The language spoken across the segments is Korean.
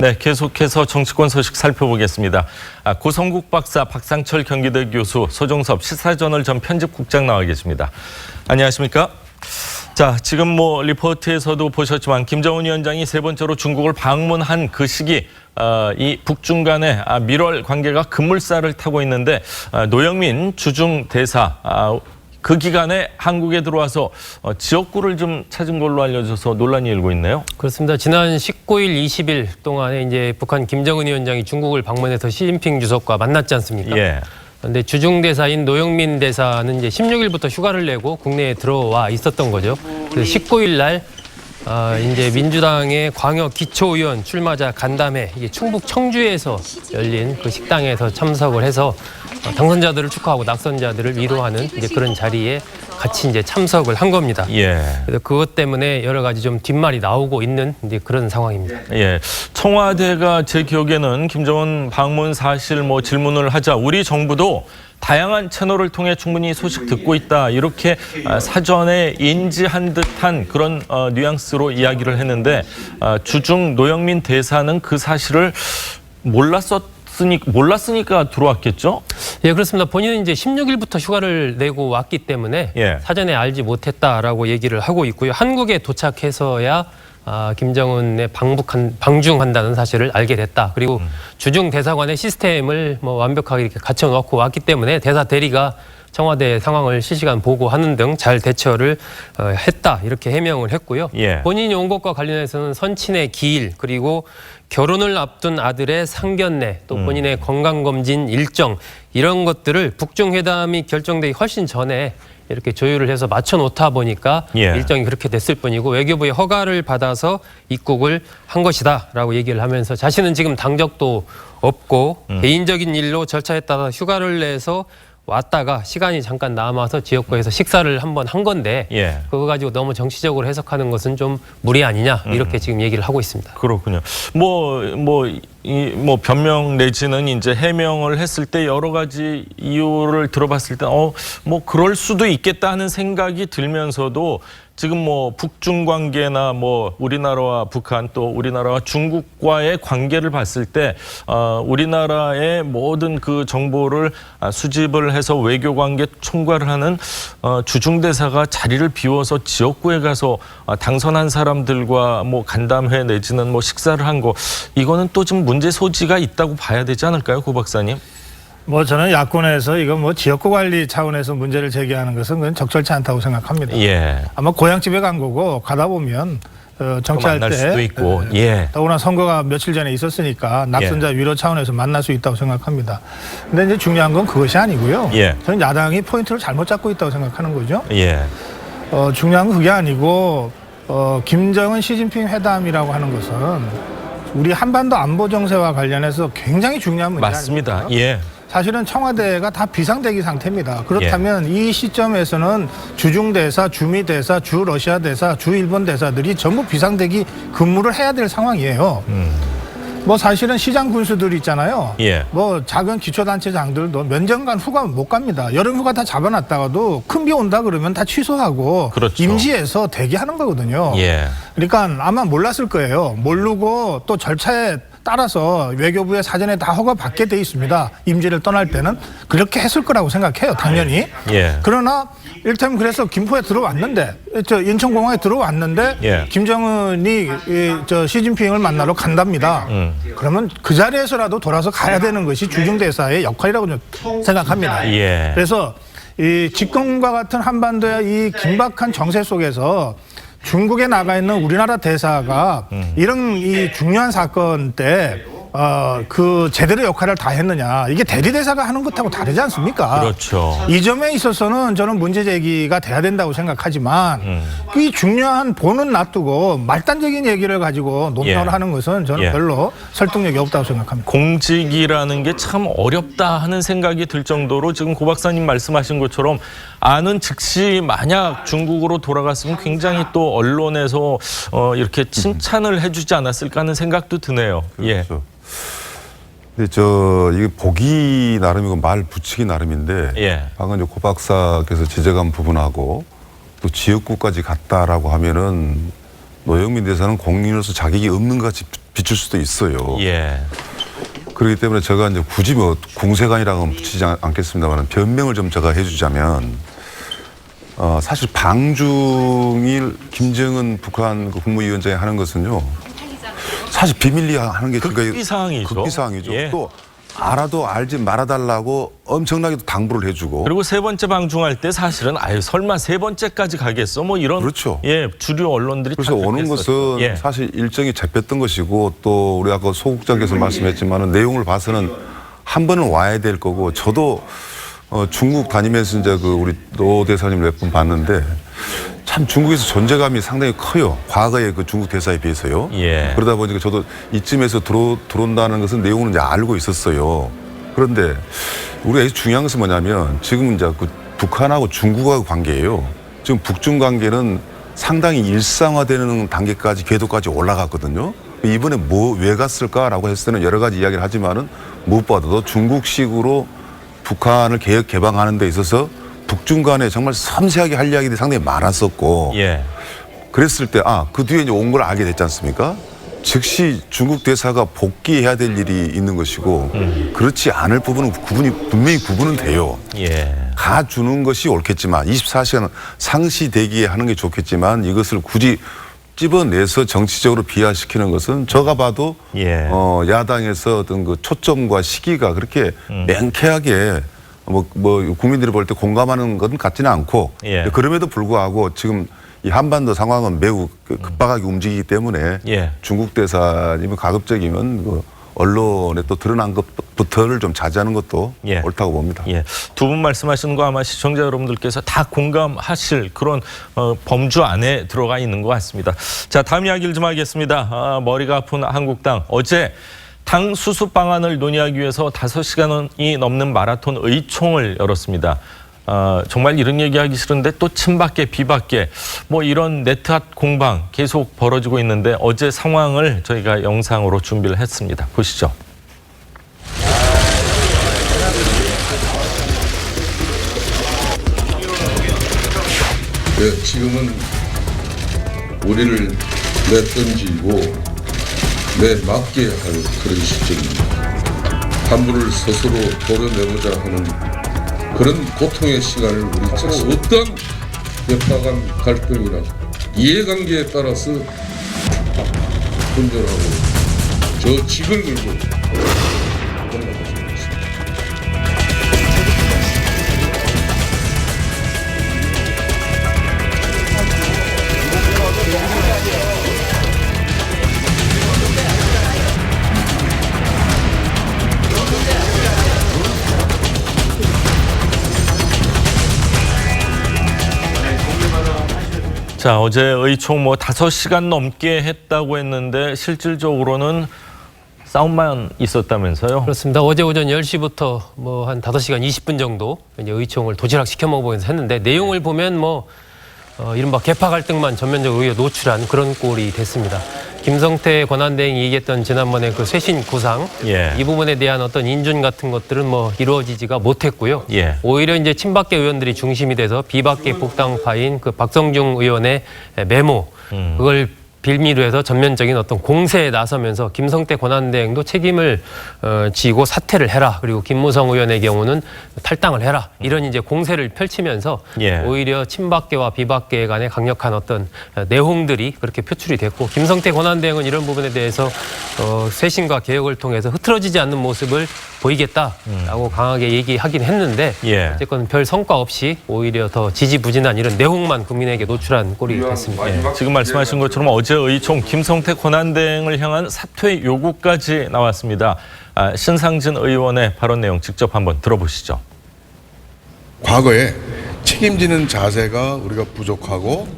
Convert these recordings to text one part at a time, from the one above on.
네, 계속해서 정치권 소식 살펴보겠습니다. 고성국 박사, 박상철 경기대 교수, 소종섭 시사저널 전 편집국장 나와 계십니다. 안녕하십니까? 자, 지금 리포트에서도 보셨지만 김정은 위원장이 세 번째로 중국을 방문한 그 시기, 이 북중 간의 밀월 관계가 급물살을 타고 있는데 노영민 주중 대사 그 기간에 한국에 들어와서 지역구를 좀 찾은 걸로 알려져서 논란이 일고 있네요. 그렇습니다. 지난 19일, 20일 동안에 이제 북한 김정은 위원장이 중국을 방문해서 시진핑 주석과 만났지 않습니까? 예. 그런데 주중 대사인 노영민 대사는 이제 16일부터 휴가를 내고 국내에 들어와 있었던 거죠. 그래서 19일 날 이제 민주당의 광역 기초의원 출마자 간담회, 이게 충북 청주에서 열린 그 식당에서 참석을 해서 당선자들을 축하하고 낙선자들을 위로하는 이제 그런 자리에 같이 이제 참석을 한 겁니다. 예. 그래서 그것 때문에 여러 가지 좀 뒷말이 나오고 있는 이제 그런 상황입니다. 예. 청와대가 제 기억에는 김정은 방문 사실 질문을 하자 우리 정부도 다양한 채널을 통해 충분히 소식 듣고 있다. 이렇게 사전에 인지한 듯한 그런 뉘앙스로 이야기를 했는데 주중 노영민 대사는 그 사실을 몰랐으니까 들어왔겠죠? 예, 그렇습니다. 본인은 이제 16일부터 휴가를 내고 왔기 때문에 사전에 알지 못했다라고 얘기를 하고 있고요. 한국에 도착해서야 김정은의 방중한다는 사실을 알게 됐다. 그리고 주중 대사관의 시스템을 완벽하게 이렇게 갖춰놓고 왔기 때문에 대사 대리가 청와대 상황을 실시간 보고하는 등 잘 대처를 했다. 이렇게 해명을 했고요. 본인이 온 것과 관련해서는 선친의 기일, 그리고 결혼을 앞둔 아들의 상견례, 또 본인의 건강검진 일정, 이런 것들을 북중 회담이 결정되기 훨씬 전에 이렇게 조율을 해서 맞춰 놓다 보니까 일정이 그렇게 됐을 뿐이고 외교부의 허가를 받아서 입국을 한 것이다라고 얘기를 하면서 자신은 지금 당적도 없고 개인적인 일로 절차에 따라 휴가를 내서 왔다가 시간이 잠깐 남아서 지역구에서 식사를 한번 한 건데 그거 가지고 너무 정치적으로 해석하는 것은 좀 무리 아니냐 이렇게 지금 얘기를 하고 있습니다. 그렇군요. 변명 내지는 이제 해명을 했을 때 여러 가지 이유를 들어봤을 때 그럴 수도 있겠다 하는 생각이 들면서도 지금 북중 관계나 우리나라와 북한 또 우리나라와 중국과의 관계를 봤을 때 우리나라의 모든 그 정보를 수집을 해서 외교 관계 총괄을 하는 주중 대사가 자리를 비워서 지역구에 가서 당선한 사람들과 간담회 내지는 식사를 한 거, 이거는 또 좀 문제 소지가 있다고 봐야 되지 않을까요, 고 박사님? 저는 야권에서 이거 지역구 관리 차원에서 문제를 제기하는 것은 그건 적절치 않다고 생각합니다. 아마 고향집에 간 거고 가다 보면 정치할 때 수도 있고. 더구나 선거가 며칠 전에 있었으니까 낙선자 위로 차원에서 만날 수 있다고 생각합니다. 근데 이제 중요한 건 그것이 아니고요. 저는 야당이 포인트를 잘못 잡고 있다고 생각하는 거죠. 중요한 건 그게 아니고 김정은 시진핑 회담이라고 하는 것은 우리 한반도 안보 정세와 관련해서 굉장히 중요한 문제 맞습니다. 아닙니까? 사실은 청와대가 다 비상대기 상태입니다. 그렇다면 이 시점에서는 주중 대사, 주미 대사, 주 러시아 대사, 주 일본 대사들이 전부 비상대기 근무를 해야 될 상황이에요. 사실은 시장 군수들 있잖아요. 작은 기초단체장들도 몇 년간 휴가 못 갑니다. 여름 휴가 다 잡아놨다가도 큰 비 온다 그러면 다 취소하고 임시해서 대기하는 거거든요. 그러니까 아마 몰랐을 거예요. 모르고 또 절차에 따라서 외교부에 사전에 다 허가 받게 돼 있습니다. 임지를 떠날 때는 그렇게 했을 거라고 생각해요, 당연히. 그러나 일테면 그래서 김포에 들어왔는데, 인천공항에 들어왔는데 김정은이 시진핑을 만나러 간답니다. 그러면 그 자리에서라도 돌아서 가야 되는 것이 주중대사의 역할이라고 생각합니다. 그래서 이 집권과 같은 한반도의 이 긴박한 정세 속에서 중국에 나가 있는 우리나라 대사가 이런 이 중요한 사건 때 제대로 역할을 다 했느냐. 이게 대리대사가 하는 것하고 다르지 않습니까? 이 점에 있어서는 저는 문제 제기가 돼야 된다고 생각하지만 이 중요한 본은 놔두고 말단적인 얘기를 가지고 논평을 하는 것은 저는 별로 설득력이 없다고 생각합니다. 공직이라는 게 참 어렵다 하는 생각이 들 정도로 지금 고 박사님 말씀하신 것처럼 아는 즉시 만약 중국으로 돌아갔으면 굉장히 또 언론에서 이렇게 칭찬을 해주지 않았을까 하는 생각도 드네요. 근데 이게 보기 나름이고 말 붙이기 나름인데 방금 고 박사께서 지적한 부분하고 또 지역구까지 갔다라고 하면은 노영민 대사는 공인으로서 자격이 없는 것 같이 비출 수도 있어요. 예. 그렇기 때문에 제가 이제 굳이 뭐 공세관이라고 붙이지 않겠습니다만 변명을 좀 제가 해주자면 사실 방중일 김정은 북한 그 국무위원장이 하는 것은요 사실 비밀리에 하는 게 극비사항이죠. 극비사항이죠. 예. 또 알아도 알지 말아달라고 엄청나게 당부를 해주고 그리고 세 번째 방중할 때 사실은 설마 세 번째까지 가겠어 뭐 이런 그렇죠. 예 주류 언론들이 그래서 오는 것은 예. 사실 일정이 잡혔던 것이고 또 우리 아까 소 국장께서 말씀했지만은 내용을 봐서는 한 번은 와야 될 거고 저도 중국 다니면서 이제 그 우리 노 대사님 몇 분 봤는데 참 중국에서 존재감이 상당히 커요. 과거의 그 중국 대사에 비해서요. 예. 그러다 보니까 저도 이쯤에서 들어온다는 것은 내용은 이제 알고 있었어요. 그런데 우리가 중요한 것은 뭐냐면 지금 이제 그 북한하고 중국하고 관계예요. 지금 북중 관계는 상당히 일상화되는 단계까지 궤도까지 올라갔거든요. 이번에 왜 갔을까라고 했을 때는 여러 가지 이야기를 하지만은 무엇보다도 중국식으로 북한을 개방하는 데 있어서 북중 간에 정말 섬세하게 할 이야기들이 상당히 많았었고 예. 그랬을 때 그 뒤에 이제 온 걸 알게 됐지 않습니까? 즉시 중국 대사가 복귀해야 될 일이 있는 것이고 그렇지 않을 부분은 분명히 구분은 돼요. 예. 가주는 것이 옳겠지만 24시간 상시 대기하는 게 좋겠지만 이것을 굳이 찝어내서 정치적으로 비하시키는 것은 제가 봐도 예. 야당에서 어떤 그 초점과 시기가 그렇게 맹쾌하게 뭐 국민들이 볼 때 공감하는 건 같지는 않고 예. 그럼에도 불구하고 지금 이 한반도 상황은 매우 급박하게 움직이기 때문에 예. 중국 대사님은 가급적이면 그 언론에 또 드러난 것부터를 좀 자제하는 것도 예. 옳다고 봅니다. 예. 두 분 말씀하시는 거 아마 시청자 여러분들께서 다 공감하실 그런 범주 안에 들어가 있는 것 같습니다. 자, 다음 이야기를 좀 하겠습니다. 머리가 아픈 한국당 어제 당 수습 방안을 논의하기 위해서 5시간이 넘는 마라톤 의총을 열었습니다. 정말 이런 얘기하기 싫은데 또 친박계 비박계 뭐 이런 네트핫 공방 계속 벌어지고 있는데 어제 상황을 저희가 영상으로 준비를 했습니다. 보시죠. 네, 지금은 우리를 내던지고 내맡게 할 그런 시점입니다. 한부를 스스로 도려내보자 하는 그런 고통의 시간을 우리 차서 어떤 벽박한 갈등이나 이해관계에 따라서 분별하고 저 직을 걸고 건너가고 싶습니다. 자, 어제 의총 5시간 넘게 했다고 했는데 실질적으로는 싸움만 있었다면서요? 그렇습니다. 어제 오전 10시부터 한 5시간 20분 정도 이제 의총을 도시락 시켜 먹으면서 했는데 내용을 보면 이른바 개파 갈등만 전면적으로 노출한 그런 꼴이 됐습니다. 김성태 권한대행이 얘기했던 지난번에 그 쇄신 구상 예. 이 부분에 대한 어떤 인준 같은 것들은 이루어지지가 못했고요. 예. 오히려 이제 친박계 의원들이 중심이 돼서 비박계 복당파인 그 박성중 의원의 메모 그걸 빌미로 해서 전면적인 어떤 공세에 나서면서 김성태 권한대행도 책임을 지고 사퇴를 해라. 그리고 김무성 의원의 경우는 탈당을 해라. 이런 이제 공세를 펼치면서 예. 오히려 친박계와 비박계 간의 강력한 어떤 내홍들이 그렇게 표출이 됐고 김성태 권한대행은 이런 부분에 대해서 쇄신과 개혁을 통해서 흐트러지지 않는 모습을 보이겠다라고 강하게 얘기하긴 했는데 예. 어쨌건 별 성과 없이 오히려 더 지지부진한 이런 내홍만 국민에게 노출한 꼴이 됐습니다. 예. 지금 말씀하신 것처럼 어제 의총 김성태 권한대행을 향한 사퇴 요구까지 나왔습니다. 신상진 의원의 발언 내용 직접 한번 들어보시죠. 과거에 책임지는 자세가 우리가 부족하고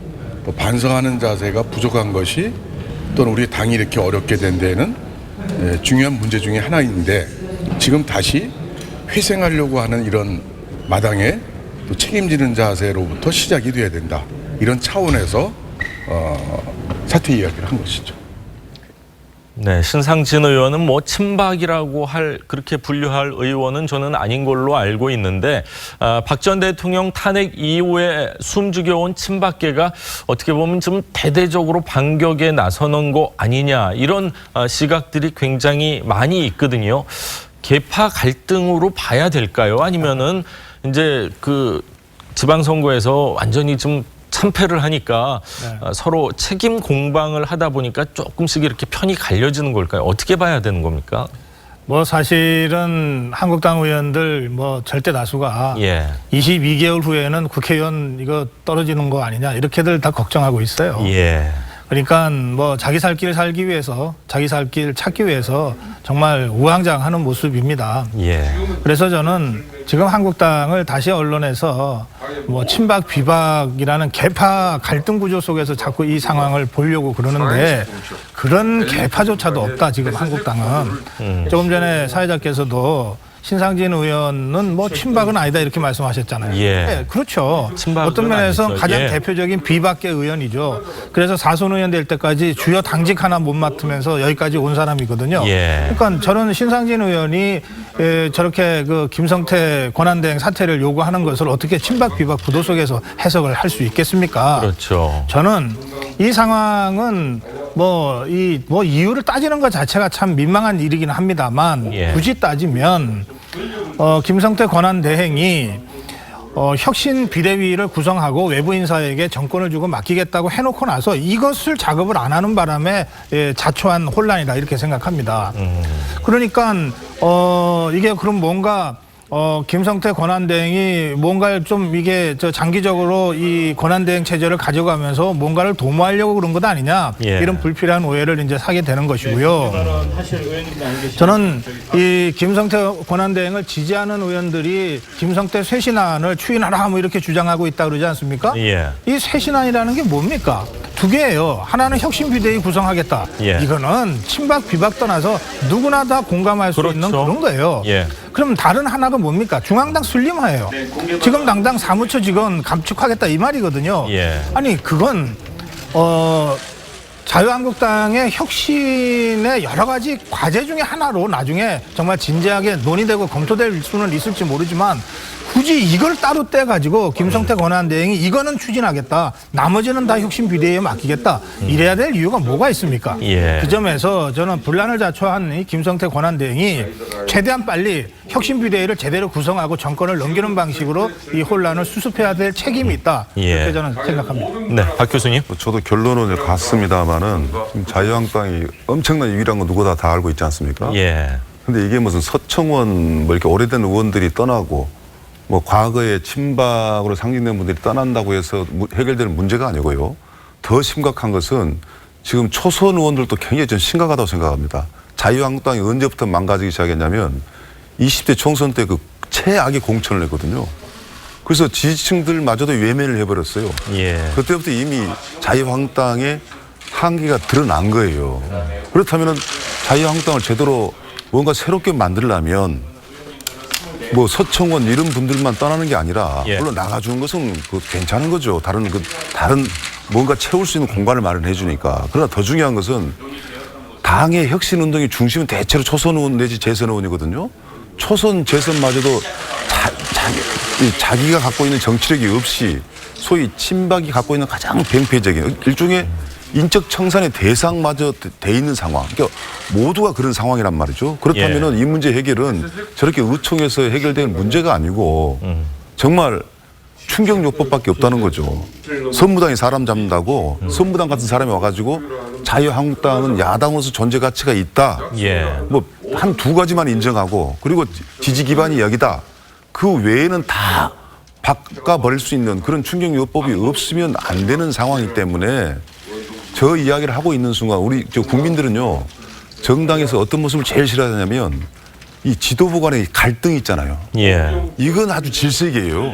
또 반성하는 자세가 부족한 것이 또는 우리 당이 이렇게 어렵게 된 데에는 중요한 문제 중에 하나인데 지금 다시 회생하려고 하는 이런 마당에 또 책임지는 자세로부터 시작이 돼야 된다. 이런 차원에서 사퇴 이야기를 한 것이죠. 네, 신상진 의원은 뭐 친박이라고 그렇게 분류할 의원은 저는 아닌 걸로 알고 있는데 박 전 대통령 탄핵 이후에 숨죽여온 친박계가 어떻게 보면 좀 대대적으로 반격에 나서는 거 아니냐 이런 시각들이 굉장히 많이 있거든요. 계파 갈등으로 봐야 될까요? 아니면은 이제 그 지방선거에서 완전히 좀 참패를 하니까 서로 책임 공방을 하다 보니까 조금씩 이렇게 편이 갈려지는 걸까요? 어떻게 봐야 되는 겁니까? 뭐 사실은 한국당 의원들 뭐 절대 다수가 예. 22개월 후에는 국회의원 이거 떨어지는 거 아니냐 이렇게들 다 걱정하고 있어요. 예. 그러니까 뭐 자기 살 길 살기 위해서 자기 살 길 찾기 위해서 정말 우왕좌왕하는 모습입니다. 예. 그래서 저는 지금 한국당을 다시 언론에서 뭐 친박 비박이라는 계파 갈등 구조 속에서 자꾸 이 상황을 보려고 그러는데 그런 계파조차도 없다 지금 한국당은. 조금 전에 사회자께서도 신상진 의원은 뭐 친박은 아니다 이렇게 말씀하셨잖아요. 예. 네, 그렇죠. 친박은 어떤 면에서 아니죠. 가장 예. 대표적인 비박계 의원이죠. 그래서 사선 의원 될 때까지 주요 당직 하나 못 맡으면서 여기까지 온 사람이거든요. 예. 그러니까 저는 신상진 의원이 저렇게 그 김성태 권한대행 사퇴를 요구하는 것을 어떻게 친박 비박 구도 속에서 해석을 할 수 있겠습니까? 그렇죠. 저는 이 상황은 뭐 이유를 따지는 것 자체가 참 민망한 일이긴 합니다만 예. 굳이 따지면 김성태 권한대행이 혁신 비대위를 구성하고 외부 인사에게 정권을 주고 맡기겠다고 해놓고 나서 이것을 작업을 안 하는 바람에 자초한 혼란이다 이렇게 생각합니다. 그러니까 이게 그럼 뭔가 김성태 권한대행이 뭔가를 좀 이게 장기적으로 이 권한대행 체제를 가져가면서 뭔가를 도모하려고 그런 것 아니냐 예. 이런 불필요한 오해를 이제 사게 되는 것이고요. 저는 이 김성태 권한대행을 지지하는 의원들이 김성태 쇄신안을 추인하라 뭐 이렇게 주장하고 있다 그러지 않습니까? 예. 이 쇄신안이라는 게 뭡니까? 두 개예요. 하나는 혁신비대위 구성하겠다. 예. 이거는 친박 비박 떠나서 누구나 다 공감할 수 그렇죠. 있는 그런 거예요. 예. 그럼 다른 하나가 뭡니까? 중앙당 순림화예요. 지금 당장 사무처 직원 감축하겠다 이 말이거든요. 예. 아니 그건 자유한국당의 혁신의 여러 가지 과제 중에 하나로 나중에 정말 진지하게 논의되고 검토될 수는 있을지 모르지만 굳이 이걸 따로 떼가지고 김성태 권한대행이 이거는 추진하겠다. 나머지는 다 혁신 비대위에 맡기겠다. 이래야 될 이유가 뭐가 있습니까? 예. 그 점에서 저는 분란을 자초한 이 김성태 권한대행이 최대한 빨리 혁신 비대위를 제대로 구성하고 정권을 넘기는 방식으로 이 혼란을 수습해야 될 책임이 있다. 예. 이렇게 저는 생각합니다. 네, 박 교수님. 저도 결론은 갔습니다마는 자유한국당이 엄청난 위기란 건 누구나 다 알고 있지 않습니까? 예. 근데 이게 무슨 서청원 뭐 이렇게 오래된 의원들이 떠나고 뭐 과거에 친박으로 상징된 분들이 떠난다고 해서 해결되는 문제가 아니고요. 더 심각한 것은 지금 초선 의원들도 굉장히 좀 심각하다고 생각합니다. 자유한국당이 언제부터 망가지기 시작했냐면 20대 총선 때 그 최악의 공천을 했거든요. 그래서 지지층들마저도 외면을 해버렸어요. 예. 그때부터 이미 자유한국당의 한계가 드러난 거예요. 그렇다면 자유한국당을 제대로 뭔가 새롭게 만들려면 뭐 서청원 이런 분들만 떠나는 게 아니라 예. 물론 나가주는 것은 괜찮은 거죠. 다른 뭔가 채울 수 있는 공간을 마련해 주니까. 그러나 더 중요한 것은 당의 혁신 운동의 중심은 대체로 초선 의원 내지 재선 의원이거든요. 초선 재선마저도 자기가 갖고 있는 정치력이 없이 소위 친박이 갖고 있는 가장 병폐적인 일종의 인적 청산의 대상마저 돼 있는 상황. 그러니까 모두가 그런 상황이란 말이죠. 그렇다면 이 문제 해결은 저렇게 의총에서 해결될 문제가 아니고 정말 충격요법밖에 없다는 거죠. 선무당이 사람 잡는다고 선무당 같은 사람이 와가지고 자유한국당은 야당으로서 존재 가치가 있다. 예. 뭐 한 두 가지만 인정하고 그리고 지지 기반이 여기다. 그 외에는 다 바꿔버릴 수 있는 그런 충격요법이 없으면 안 되는 상황이기 때문에 저 이야기를 하고 있는 순간 우리 국민들은요. 정당에서 어떤 모습을 제일 싫어하냐면 이 지도부 간의 갈등이 있잖아요. 예. 이건 아주 질색이에요.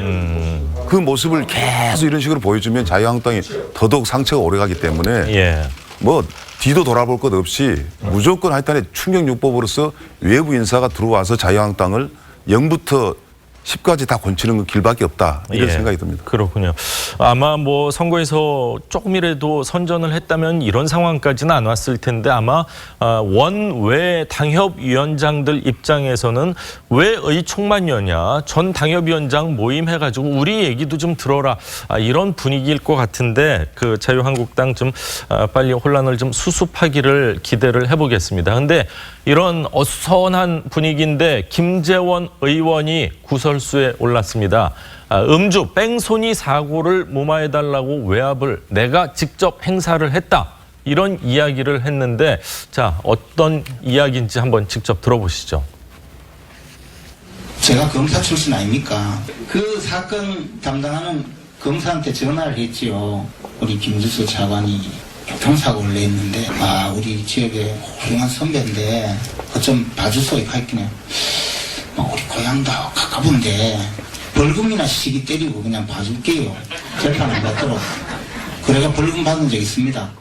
그 모습을 계속 이런 식으로 보여주면 자유한국당이 더더욱 상처가 오래가기 때문에 예. 뭐 뒤도 돌아볼 것 없이 무조건 하여튼에 충격요법으로서 외부 인사가 들어와서 자유한국당을 0부터 10까지 다 건치는 건 길밖에 없다. 이런 예, 생각이 듭니다. 그렇군요. 아마 뭐 선거에서 조금이라도 선전을 했다면 이런 상황까지는 안 왔을 텐데 아마 원외 당협위원장들 입장에서는 왜 의총만여냐, 전 당협위원장 모임해가지고 우리 얘기도 좀 들어라, 이런 분위기일 것 같은데 그 자유한국당 좀 빨리 혼란을 좀 수습하기를 기대를 해보겠습니다. 근데 이런 어수선한 분위기인데 김재원 의원이 구설수에 올랐습니다. 음주 뺑소니 사고를 무마해달라고 외압을 내가 직접 행사를 했다. 이런 이야기를 했는데 자, 어떤 이야기인지 한번 직접 들어보시죠. 제가 검사 출신 아닙니까? 그 사건 담당하는 검사한테 전화를 했지요. 우리 김주수 차관이 교통사고를 냈는데 우리 지역의 훌륭한 선배인데 좀 봐주소 이렇게 했더니 우리 고향도 가까운데 벌금이나 시기 때리고 그냥 봐줄게요. 재판 안 받도록. 그래가 벌금 받은 적 있습니다.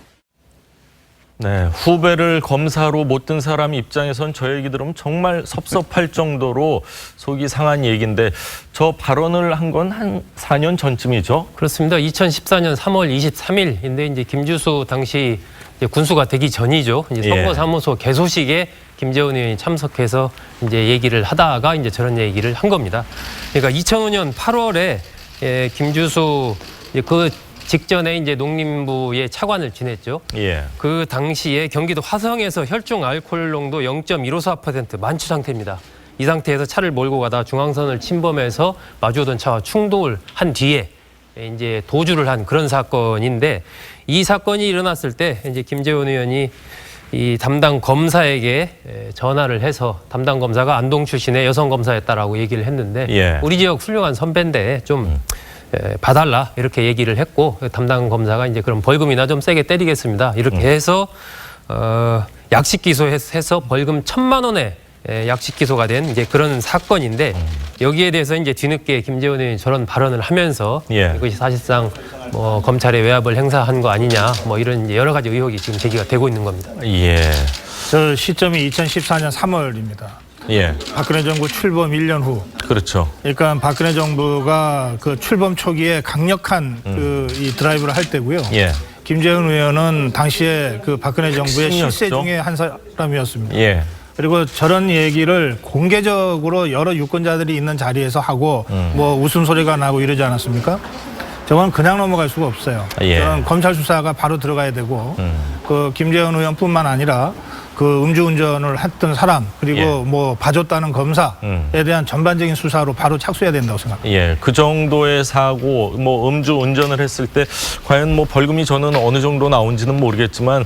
네, 후배를 검사로 못 든 사람 입장에선 저 얘기 들으면 정말 섭섭할 정도로 속이 상한 얘기인데 저 발언을 한 건 한 4년 전쯤이죠? 그렇습니다. 2014년 3월 23일인데 이제 김주수 당시 이제 군수가 되기 전이죠. 이제 선거사무소 개소식에 김재원 의원이 참석해서 이제 얘기를 하다가 이제 저런 얘기를 한 겁니다. 그러니까 2005년 8월에 김주수 그 직전에 이제 농림부의 차관을 지냈죠. 예. 그 당시에 경기도 화성에서 혈중 알코올 농도 0.154% 만취 상태입니다. 이 상태에서 차를 몰고 가다 중앙선을 침범해서 마주오던 차와 충돌을 한 뒤에 이제 도주를 한 그런 사건인데 이 사건이 일어났을 때 이제 김재원 의원이 이 담당 검사에게 전화를 해서 담당 검사가 안동 출신의 여성 검사였다라고 얘기를 했는데 우리 지역 훌륭한 선배인데 좀 봐달라 이렇게 얘기를 했고 담당 검사가 이제 그럼 벌금이나 좀 세게 때리겠습니다 이렇게 해서 약식 기소해서 벌금 1,000만 원에 약식 기소가 된 이제 그런 사건인데 여기에 대해서 이제 뒤늦게 김재원 의원이 저런 발언을 하면서 이것이 사실상 뭐 검찰의 외압을 행사한 거 아니냐 뭐 이런 여러 가지 의혹이 지금 제기가 되고 있는 겁니다. 예. 저 시점이 2014년 3월입니다. 예. 박근혜 정부 출범 1년 후. 그렇죠. 그러니까 박근혜 정부가 그 출범 초기에 강력한 이 드라이브를 할 때고요. 예. 김재원 의원은 당시에 그 박근혜 정부의 실세 중에 한 사람이었습니다. 예. 그리고 저런 얘기를 공개적으로 여러 유권자들이 있는 자리에서 하고 뭐 웃음소리가 나고 이러지 않았습니까? 저건 그냥 넘어갈 수가 없어요. 저는 검찰 수사가 바로 들어가야 되고 그 김재원 의원뿐만 아니라 그 음주운전을 했던 사람 그리고 뭐 봐줬다는 검사에 대한 전반적인 수사로 바로 착수해야 된다고 생각합니다. 예, 그 정도의 사고, 뭐 음주운전을 했을 때 과연 뭐 벌금이 저는 어느 정도 나온지는 모르겠지만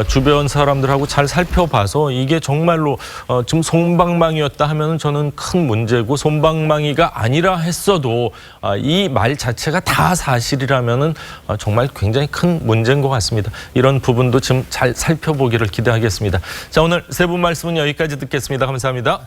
주변 사람들하고 잘 살펴봐서 이게 정말로 좀 솜방망이였다 하면은 저는 큰 문제고 솜방망이가 아니라 했어도 이 말 자체가 다 사실이라면은 정말 굉장히 큰 문제인 것 같습니다. 이런 부분도 좀 잘 살펴보기를 기대하겠습니다. 자, 오늘 세 분 말씀은 여기까지 듣겠습니다. 감사합니다.